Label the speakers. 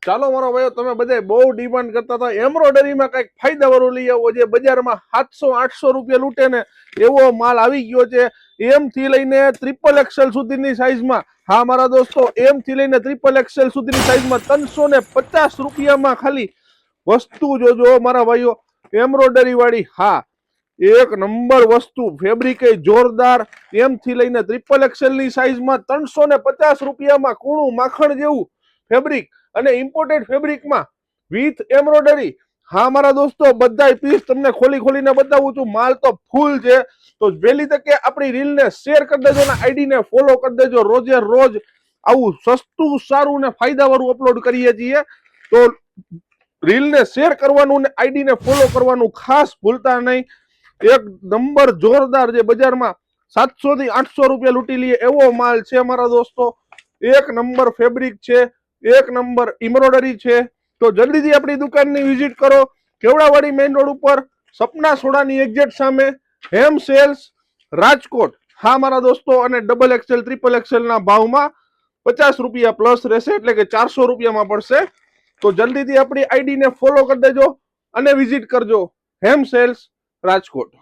Speaker 1: ચાલો મારો ભાઈઓ, તમે બધા બહુ ડિમાન્ડ કરતા હતા એમ્બ્રોઇડરીમાં કઈક ફાયદા વાળું લઈ આવો, જે બજારમાં 700-800 રૂપિયા લૂટે ને એવો માલ આવી ગયો છે। એમ થી લઈને ટ્રિપલ એક્સેલ સુધીની સાઈઝમાં, હા મારા દોસ્તો, એમ થી લઈને ટ્રિપલ એક્સેલ સુધીની સાઈઝમાં 350 રૂપિયામાં ખાલી વસ્તુ જોજો મારા ભાઈઓ, એમ્બ્રોઇડરી વાળી। હા, એક નંબર વસ્તુ, ફેબ્રિક જોરદાર। એમ થી લઈને ટ્રિપલ એક્સેલ ની સાઈઝમાં 350 રૂપિયામાં કૂણું માખણ જેવું ફેબ્રિક, અને ઇમ્પોર્ટેડ ફેબ્રિકમાં વિથ એમ્બ્રોઇડરી। હા મારા દોસ્તો, બધા પીસ તમને ખોલી ખોલીને બતાવું છું, માલ તો ફૂલ છે। તો વહેલી તકે આપણી રીલને શેર કરી દેજો ને આઈડી ને ફોલો કરી દેજો। રોજે રોજ આવું સસ્તું, સારું ને ફાયદા વાળું અપલોડ કરીએ છીએ, તો રીલને શેર કરવાનું ને આઈડી ને ફોલો કરવાનું ખાસ ભૂલતા નહીં। એક નંબર જોરદાર, જે બજારમાં 700 થી 800 રૂપિયા લૂંટી લઈએ એવો માલ છે મારા દોસ્તો। એક નંબર ફેબ્રિક છે, એક નંબર એમ્બ્રોઇડરી છે। તો જલ્દીથી આપણી દુકાનની વિઝિટ કરો, કેવડાવાડી મેઇન રોડ ઉપર, સપના સોડાની એક્ઝેક્ટ સામે, હેમ સેલ્સ, રાજકોટ। હા મારા દોસ્તો, અને ડબલ એક્સેલ ટ્રિપલ એક્સેલ ના ભાવમાં 50 રૂપિયા પ્લસ રહેશે, એટલે કે 400 રૂપિયામાં પડશે। તો જલ્દીથી આપણી આઈડી ને ફોલો કરી દેજો અને વિઝિટ કરજો, હેમ સેલ્સ રાજકોટ।